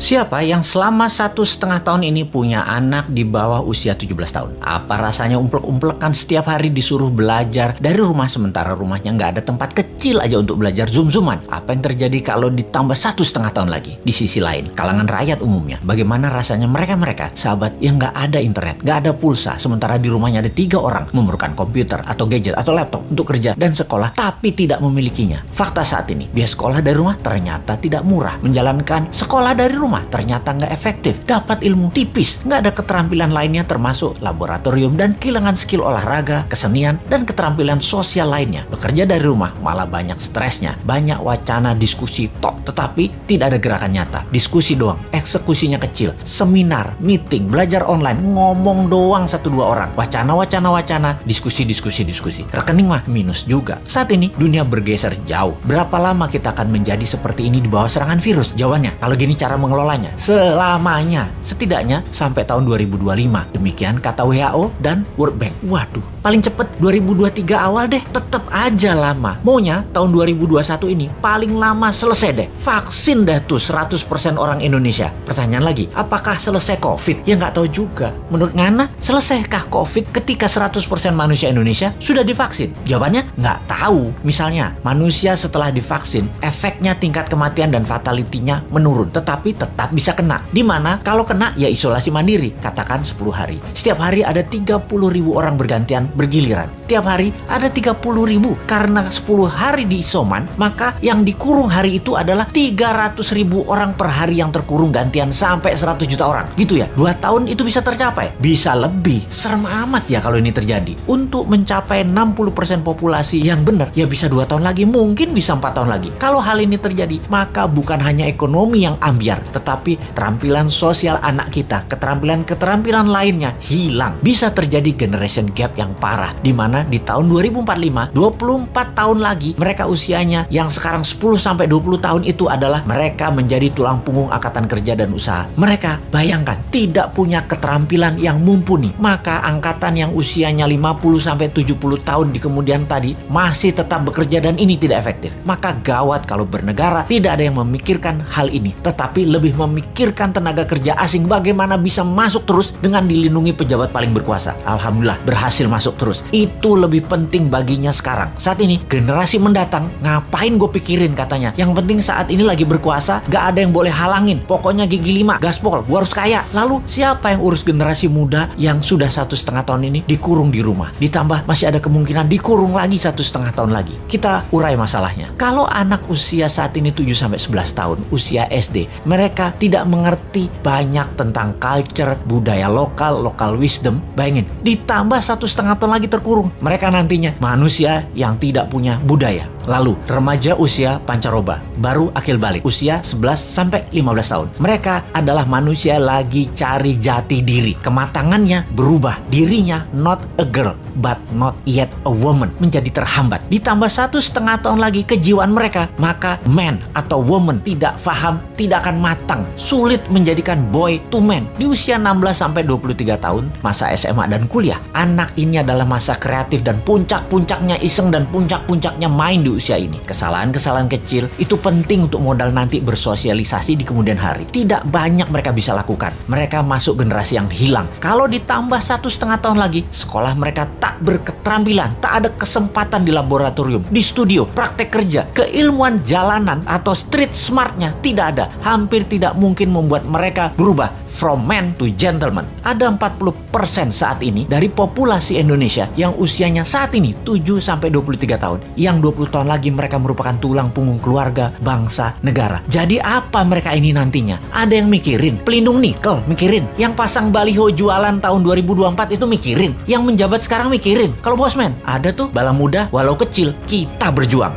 Siapa yang selama 1,5 tahun ini punya anak di bawah usia 17 tahun? Apa rasanya umplek-umplekan setiap hari disuruh belajar dari rumah sementara rumahnya nggak ada tempat kecil aja untuk belajar zoom-zooman? Apa yang terjadi kalau ditambah 1,5 tahun lagi? Di sisi lain, kalangan rakyat umumnya, bagaimana rasanya mereka sahabat yang nggak ada internet, nggak ada pulsa, sementara di rumahnya ada 3 orang memerlukan komputer atau gadget atau laptop untuk kerja dan sekolah, tapi tidak memilikinya. Fakta saat ini, biaya sekolah dari rumah ternyata tidak murah. Menjalankan sekolah dari rumah ternyata nggak efektif, dapat ilmu tipis, nggak ada keterampilan lainnya termasuk laboratorium dan kehilangan skill olahraga, kesenian, dan keterampilan sosial lainnya. Bekerja dari rumah malah banyak stresnya, banyak wacana diskusi tok, tetapi tidak ada gerakan nyata. Diskusi doang, eksekusinya kecil, seminar, meeting, belajar online, ngomong doang 1-2 orang, wacana, diskusi. Rekening mah minus juga. Saat ini dunia bergeser jauh. Berapa lama kita akan menjadi seperti ini di bawah serangan virus? Jawabannya, kalau gini cara mengelolanya, selamanya, setidaknya sampai tahun 2025. Demikian kata WHO dan World Bank. Waduh, paling cepet 2023 awal deh. Tetap aja lama. Maunya tahun 2021 ini paling lama selesai deh. Vaksin dah tuh 100% orang Indonesia. Pertanyaan lagi, apakah selesai COVID? Ya nggak tahu juga. Menurut Ngana, selesaikah COVID ketika 100% manusia Indonesia sudah divaksin? Jawabannya nggak tahu. Misalnya, manusia setelah divaksin, efeknya tingkat kematian dan fatality-nya menurun. Tetapi tetap bisa kena. Dimana kalau kena ya isolasi mandiri, katakan 10 hari. Setiap hari ada 30.000 orang bergantian bergiliran. Tiap hari ada 30.000. Karena 10 hari di isoman, maka yang dikurung hari itu adalah 300.000 orang per hari yang terkurung gantian sampai 100 juta orang. Gitu ya, 2 tahun itu bisa tercapai? Bisa lebih. Serem amat ya kalau ini terjadi. Untuk mencapai 60% populasi yang benar, ya bisa 2 tahun lagi, mungkin bisa 4 tahun lagi. Kalau hal ini terjadi, maka bukan hanya ekonomi yang ambiar, tetapi keterampilan sosial anak kita, keterampilan lainnya hilang. Bisa terjadi generation gap yang parah, di mana di tahun 2045, 24 tahun lagi, mereka usianya yang sekarang 10-20 tahun itu adalah mereka menjadi tulang punggung angkatan kerja dan usaha. Mereka, bayangkan, tidak punya keterampilan yang mumpuni. Maka angkatan yang usianya 50-70 tahun di kemudian tadi masih tetap bekerja dan ini tidak efektif. Maka gawat kalau bernegara tidak ada yang memikirkan hal ini, tetapi lebih memikirkan tenaga kerja asing bagaimana bisa masuk terus dengan dilindungi pejabat paling berkuasa. Alhamdulillah berhasil masuk terus. Itu lebih penting baginya sekarang. Saat ini generasi mendatang ngapain gue pikirin katanya. Yang penting saat ini lagi berkuasa, gak ada yang boleh halangin. Pokoknya gigi 5, gaspol, gue harus kaya. Lalu siapa yang urus generasi muda yang sudah 1,5 tahun ini dikurung di rumah? Ditambah masih ada kemungkinan dikurung lagi 1,5 tahun lagi. Kita urai masalahnya. Kalau anak usia saat ini 7-11 tahun, usia SD, mereka tidak mengerti banyak tentang culture, budaya lokal wisdom. Bayangin, ditambah 1,5 tahun lagi terkurung. Mereka nantinya manusia yang tidak punya budaya. Lalu, remaja usia pancaroba, baru akil balik, usia 11-15 tahun. Mereka adalah manusia lagi cari jati diri. Kematangannya berubah. Dirinya not a girl, but not yet a woman. Menjadi terhambat. Ditambah 1,5 tahun lagi kejiwaan mereka, maka man atau woman tidak paham, tidak akan matang. Sulit menjadikan boy to man. Di usia 16-23 tahun, masa SMA dan kuliah, anak ini adalah masa kreatif dan puncak-puncaknya iseng dan puncak-puncaknya main di usia ini. Kesalahan-kesalahan kecil itu penting untuk modal nanti bersosialisasi di kemudian hari. Tidak banyak mereka bisa lakukan. Mereka masuk generasi yang hilang. Kalau ditambah 1,5 tahun lagi, sekolah mereka tak berketerampilan, tak ada kesempatan di laboratorium, di studio, praktek kerja, keilmuan jalanan atau street smartnya tidak ada. Hampir tidak mungkin membuat mereka berubah from man to gentleman. Ada 40% saat ini dari populasi Indonesia yang usianya saat ini 7-23 tahun. Yang 20 tahun lagi mereka merupakan tulang punggung keluarga, bangsa, negara. Jadi apa mereka ini nantinya? Ada yang mikirin pelindung nikel, mikirin. Yang pasang baliho jualan tahun 2024 itu mikirin. Yang menjabat sekarang mikirin. Kalau bosman, ada tuh bala muda walau kecil, kita berjuang.